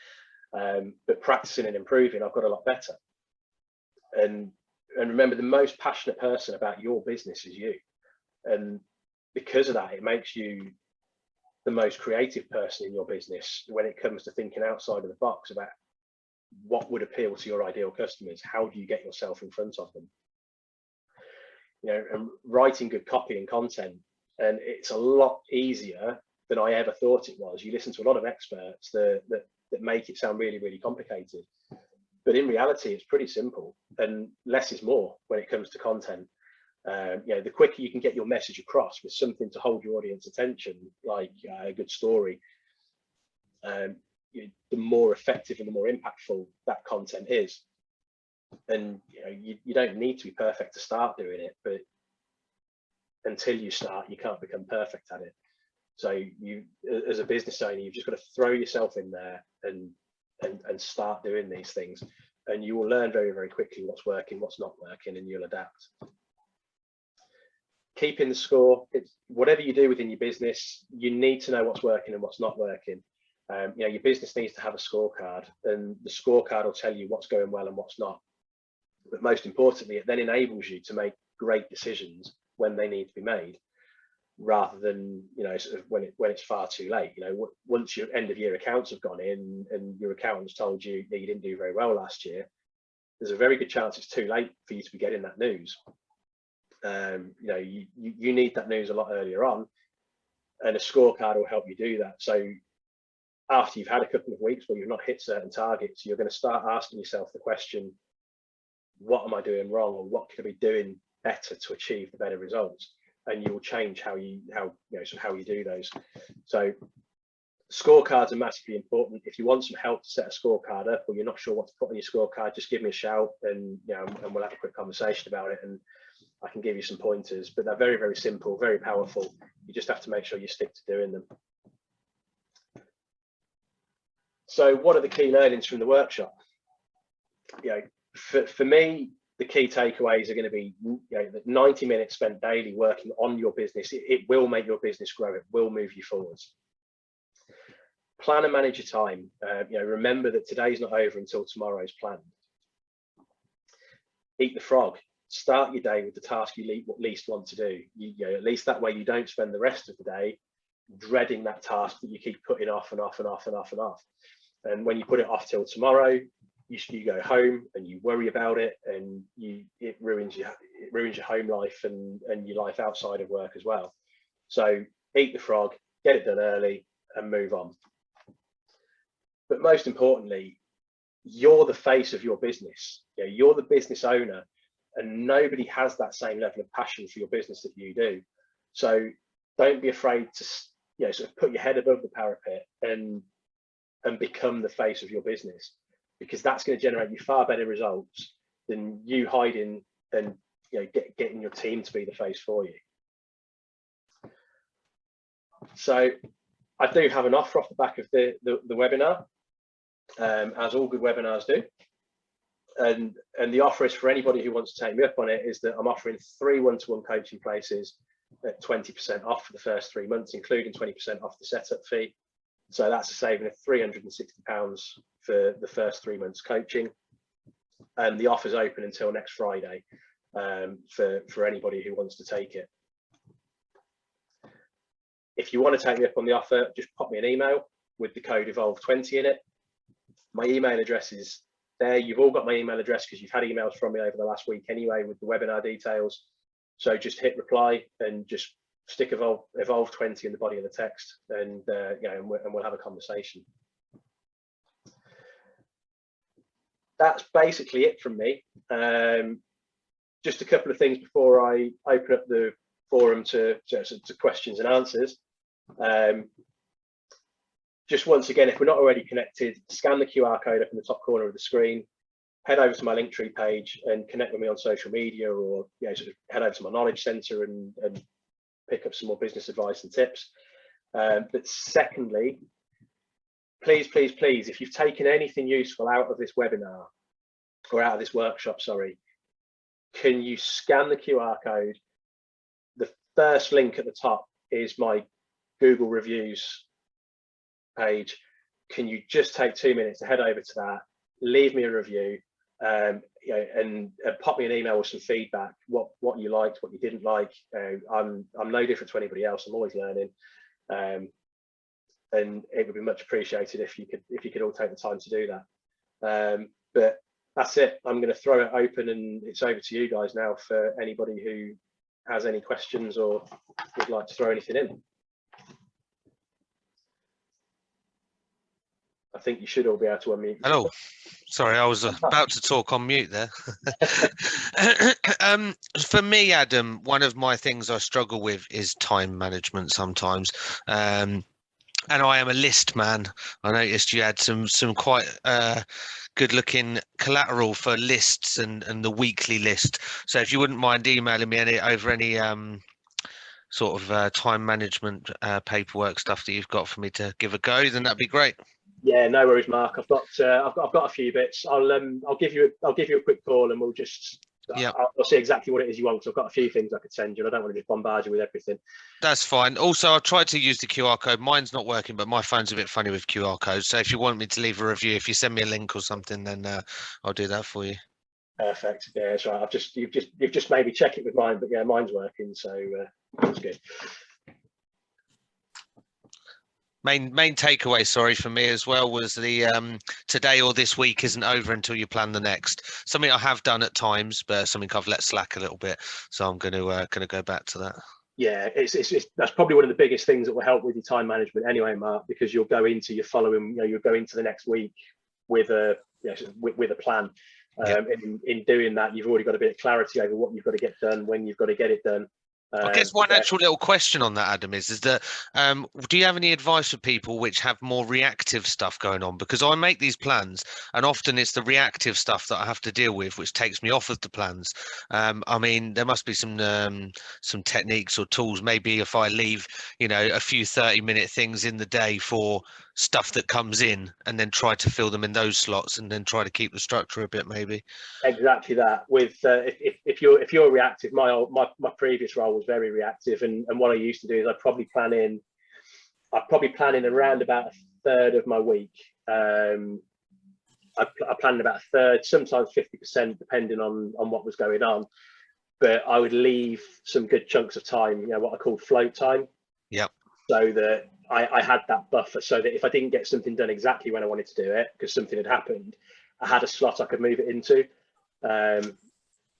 but practicing and improving, I've got a lot better. And remember, the most passionate person about your business is you, and because of that, it makes you the most creative person in your business when it comes to thinking outside of the box about what would appeal to your ideal customers. How do you get yourself in front of them? And writing good copy and content, and it's a lot easier than I ever thought it was. You listen to a lot of experts that make it sound really, really complicated, but in reality, it's pretty simple, and less is more when it comes to content. The quicker you can get your message across with something to hold your audience attention, like a good story, the more effective and the more impactful that content is. And you don't need to be perfect to start doing it, but until you start, you can't become perfect at it. So you, as a business owner, you've just got to throw yourself in there and start doing these things, and you will learn very, very quickly what's working, what's not working, and you'll adapt. Keeping the score, it's whatever you do within your business, you need to know what's working and what's not working. Your business needs to have a scorecard, and the scorecard will tell you what's going well and what's not. But most importantly, it then enables you to make great decisions when they need to be made, rather than when it's far too late. Once your end of year accounts have gone in and your accountant's told you that you didn't do very well last year, there's a very good chance it's too late for you to be getting that news. You need that news a lot earlier on, and a scorecard will help you do that. So after you've had a couple of weeks where you've not hit certain targets, you're going to start asking yourself the question, what am I doing wrong, or what could I be doing better to achieve the better results? And you will change how you do those. So Scorecards are massively important. If you want some help to set a scorecard up, or you're not sure what to put on your scorecard, just give me a shout, and and we'll have a quick conversation about it, and I can give you some pointers. But they're very, very simple, very powerful. You just have to make sure you stick to doing them. So what are the key learnings from the workshop? For me, the key takeaways are going to be, that 90 minutes spent daily working on your business, it will make your business grow. It will move you forwards. Plan and manage your time. Remember that today's not over until tomorrow's planned. Eat the frog. Start your day with the task you least want to do. At least that way you don't spend the rest of the day dreading that task that you keep putting off and off and off and off and off. And when you put it off till tomorrow, you go home and you worry about it, and it ruins your home life and your life outside of work as well. So eat the frog, get it done early, and move on. But most importantly, you're the face of your business. You're the business owner, and nobody has that same level of passion for your business that you do. So don't be afraid to sort of put your head above the parapet and become the face of your business, because that's going to generate you far better results than you hiding and getting your team to be the face for you. So I do have an offer off the back of the webinar, as all good webinars do. And the offer is for anybody who wants to take me up on it, is that I'm offering 3 one-to-one coaching places at 20% off for the first 3 months, including 20% off the setup fee. So that's a saving of £360 for the first 3 months coaching. And the offer's open until next Friday for anybody who wants to take it. If you want to take me up on the offer, just pop me an email with the code EVOLVE20 in it. My email address is there. You've all got my email address because you've had emails from me over the last week anyway with the webinar details. So just hit reply and just stick EVOLVE20 in the body of the text, and we'll have a conversation. That's basically it from me. Just a couple of things before I open up the forum to questions and answers. Just once again, if we're not already connected, scan the QR code up in the top corner of the screen, head over to my Linktree page and connect with me on social media, or sort of head over to my knowledge center and pick up some more business advice and tips. But secondly, please, if you've taken anything useful out of this webinar or out of this workshop, sorry, can you scan the QR code? The first link at the top is my Google reviews page. Can you just take 2 minutes to head over to that, leave me a review, and pop me an email with some feedback, what you liked, what you didn't like. I'm no different to anybody else. I'm always learning, and it would be much appreciated if you could all take the time to do that. But that's it. I'm going to throw it open, and it's over to you guys now for anybody who has any questions or would like to throw anything in. I think you should all be able to unmute. Hello. Sorry, I was about to talk on mute there. For me, Adam, one of my things I struggle with is time management sometimes. And I am a list man. I noticed you had some quite good looking collateral for lists and the weekly list. So if you wouldn't mind emailing me over any sort of time management paperwork stuff that you've got for me to give a go, then that'd be great. Yeah, no worries, Mark. I've got a few bits. I'll give you a quick call, and we'll just I'll see exactly what it is you want. So I've got a few things I could send you, and I don't want to just bombard you with everything. That's fine. Also, I tried to use the QR code. Mine's not working, but my phone's a bit funny with QR codes. So if you want me to leave a review, if you send me a link or something, then I'll do that for you. Perfect. Yeah, that's right. You've just made me check it with mine, but yeah, mine's working, so that's good. Main takeaway, sorry, for me as well, was the today or this week isn't over until you plan the next. Something I have done at times, but something I've let slack a little bit. So I'm going to go back to that. Yeah, that's probably one of the biggest things that will help with your time management anyway, Mark, because you'll go into your following, you'll go into the next week with a with a plan. In doing that, you've already got a bit of clarity over what you've got to get done, when you've got to get it done, I guess one actual little question on that, Adam, is that do you have any advice for people which have more reactive stuff going on? Because I make these plans, and often it's the reactive stuff that I have to deal with, which takes me off of the plans. I mean, there must be some techniques or tools. Maybe if I leave, you know, a few 30-minute things in the day for stuff that comes in, and then try to fill them in those slots, and then try to keep the structure a bit, maybe. Exactly that. With if you're reactive, my previous role was very reactive, and what I used to do is I'd probably plan in around about a third of my week. I planned about a third, sometimes 50%, depending on what was going on. But I would leave some good chunks of time, you know, what I call float time. Yep. So that I had that buffer, so that if I didn't get something done exactly when I wanted to do it, because something had happened, I had a slot I could move it into.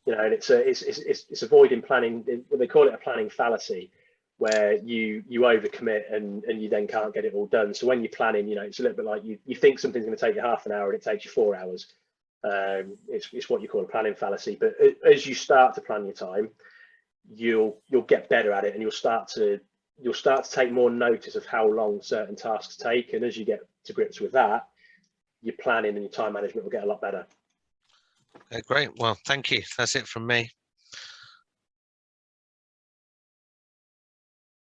You know, and it's avoiding planning. They call it a planning fallacy, where you overcommit and you then can't get it all done. So when you're planning, you know, it's a little bit like you think something's going to take you half an hour and it takes you 4 hours. It's what you call a planning fallacy. But as you start to plan your time, you'll get better at it, and you'll start to take more notice of how long certain tasks take. And as you get to grips with that, your planning and your time management will get a lot better. Okay, great. Well, thank you. That's it from me.